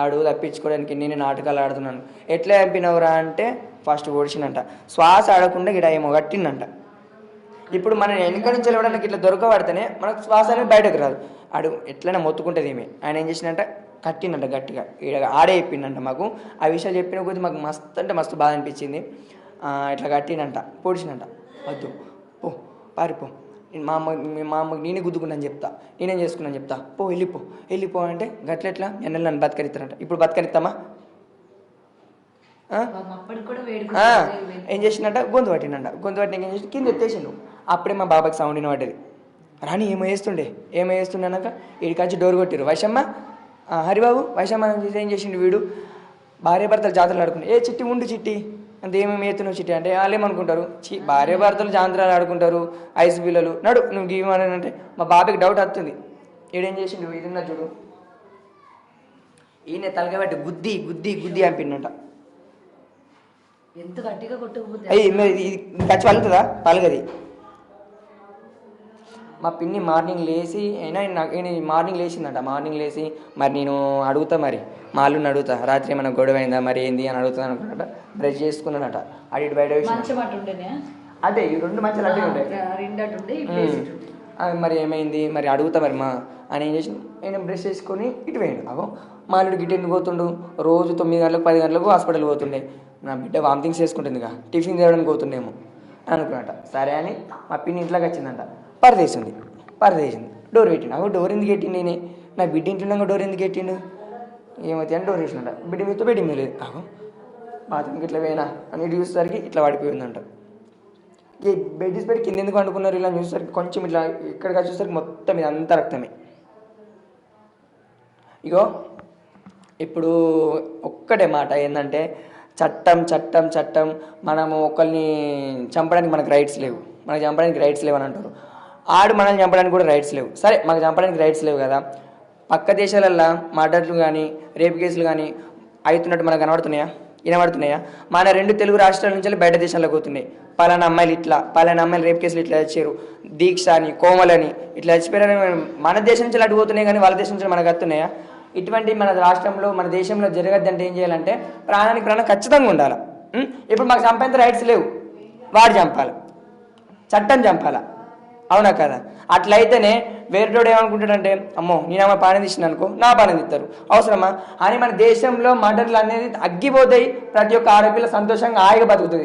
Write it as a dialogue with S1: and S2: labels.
S1: ఆడు తప్పించుకోవడానికి నేను నాటకాలు ఆడుతున్నాను. ఎట్లా చంపినవురా అంటే ఫస్ట్ ఓడిచినంట, శ్వాస ఆడకుండా గిడ ఏమో కట్టిందంట. ఇప్పుడు మనం వెనుక నుంచి వెళ్ళడానికి ఇట్లా దొరకబడితేనే మనకు శ్వాస అనేది బయటకు రాదు. ఆడు ఎట్లయినా మొత్తుకుంటుంది ఏమి. ఆయన ఏం చేసిందంట, కట్టిందంట గట్టిగా, ఆడే చెప్పిందంట మాకు. ఆ విషయాలు చెప్పిన కొద్దీ మాకు మస్తు అంటే మస్తు బాధ అనిపించింది. ఇట్లా కట్టినంట, పొడిచినంట, వద్దు పో పారిపో, మా అమ్మకి నేనే గుద్దుకున్నాను చెప్తా, నేనేం చేసుకున్నాను చెప్తా, పో వెళ్ళిపో అంటే గట్లెట్లా ఎన్నెలు నన్ను బతకరిస్తారంట. ఇప్పుడు బతకరిస్తామా? ఏం చేసిందంట, గొంతు పట్టిందంట. గొంతు పట్టిన ఏం చేసి కింద ఎత్తేసిండు. అప్పుడే మా బాబాకి సౌండ్ వినబడ్డది. రాని ఏమో వేస్తుండే అన్నాక వీడికాంచి డోర్ కొట్టిరు. వైశమ్మ, హరిబాబు, వైశమ్మ ఏం చేసిండు వీడు, భార్య భర్తలు జాతరలు ఆడుకుంటారు. ఏ చిట్టి ఉండు చిట్టి అంత ఏమేమి ఎత్తున్నావు చిట్టి అంటే వాళ్ళు ఏమనుకుంటారు, భార్య భర్తలు జాతరలు ఆడుకుంటారు, ఐసు పిల్లలు నడు నువ్వు గీమని అంటే మా బాబాకి డౌట్ వస్తుంది. ఈడేం చేసిండు, ఇదిన్నా చూడు, ఈయన తలకబట్టి గుద్ది గుద్ది గుద్ది అంపిండంట.
S2: ఎంత గట్టిగా కొట్టకపోతే
S1: ఇది ఖర్చు పలుకుతుందా? పలగది. మా పిన్ని మార్నింగ్ లేచి అయినా మార్నింగ్ లేచిందంట. మార్నింగ్ లేచి మరి నేను అడుగుతా, మరి మా అల్లుని అడుగుతా, రాత్రి ఏమైనా గొడవ అయిందా మరి ఏంది అని అడుగుతాను అనుకున్నట. బ్రష్ చేసుకున్నానట. అడిగి బయట అదే ఈ 2 మంచాలు అట్టే ఉంటాయి. మరి ఏమైంది మరి అడుగుతా మరి మా అని ఏం చేసి నేను బ్రష్ చేసుకొని ఇటు వేయండు. అగో మా అల్లుడు గిట్ట ఎందుకు పోతుండు, రోజు 9 గంటలకు 10 గంటలకు హాస్పిటల్ పోతుండే, నా బిడ్డ వామిటింగ్స్ చేసుకుంటుందిగా, టిఫిన్ తేవడానికి పోతుండేమో అనుకున్నట. సరే అని మా పిన్ని ఇంట్లోకి వచ్చిందంట. పరదేసింది. డోర్ పెట్టిండు. అగో డోర్ ఎందుకు పెట్టిండు, నేనే నా బిడ్డ ఇంట్లో డోర్ ఎందుకు పెట్టిండు, ఏమైతే అని డోర్ వేసినట. బిడ్డ మీతో బెడ్డింగ్ లేదు. అగో బాత్రూమ్కి ఇట్లా పోయినా అని ఇటు చూసేసరికి ఇట్లా పడిపోయిందంట. ఈ బెడ్ పెట్టి కింద ఎందుకు అనుకున్నారు ఇలా చూసేసరికి కొంచెం ఇట్లా ఇక్కడికి వచ్చేసరికి మొత్తం ఇది అంతా రక్తమే. ఇగో ఇప్పుడు ఒక్కటే మాట ఏంటంటే, చట్టం మనము ఒకరిని చంపడానికి మనకు రైట్స్ లేవు అని అంటారు. ఆడు మనల్ని చంపడానికి కూడా రైట్స్ లేవు. సరే మనకు చంపడానికి రైట్స్ లేవు కదా, పక్క దేశాలల్లో మర్డర్లు కానీ రేప్ కేసులు కానీ అవుతున్నట్టు మనకు వినబడుతున్నాయా? మన 2 తెలుగు రాష్ట్రాల నుంచి బయట దేశాలకు పోతున్నాయి. పలానా అమ్మాయిలు రేప్ కేసులు ఇట్లా వచ్చారు, దీక్ష అని, కోమలని ఇట్లా చచ్చిపోయారని మన దేశం నుంచి అటు పోతున్నాయి, కానీ వాళ్ళ దేశం నుంచి మనకు వస్తున్నాయా? ఇటువంటి మన రాష్ట్రంలో మన దేశంలో జరగద్దంటే ఏం చేయాలంటే ప్రాణానికి ప్రాణం ఖచ్చితంగా ఉండాలి. ఇప్పుడు మాకు చంపేంత రైట్స్ లేవు, వాడు చంపాలి, చట్టం చంపాలా, అవునా కదా? అట్లయితేనే వేరేటోడు ఏమనుకుంటాడంటే, అమ్మో నేనేమో పాలన తీసిన అనుకో నా పాలన తీస్తారు, అవసరమా అని మన దేశంలో మర్డర్లు అనేది తగ్గిపోతాయి. ప్రతి ఒక్క ఆడపిల్ల సంతోషంగా హాయిగా బతుకుతుంది.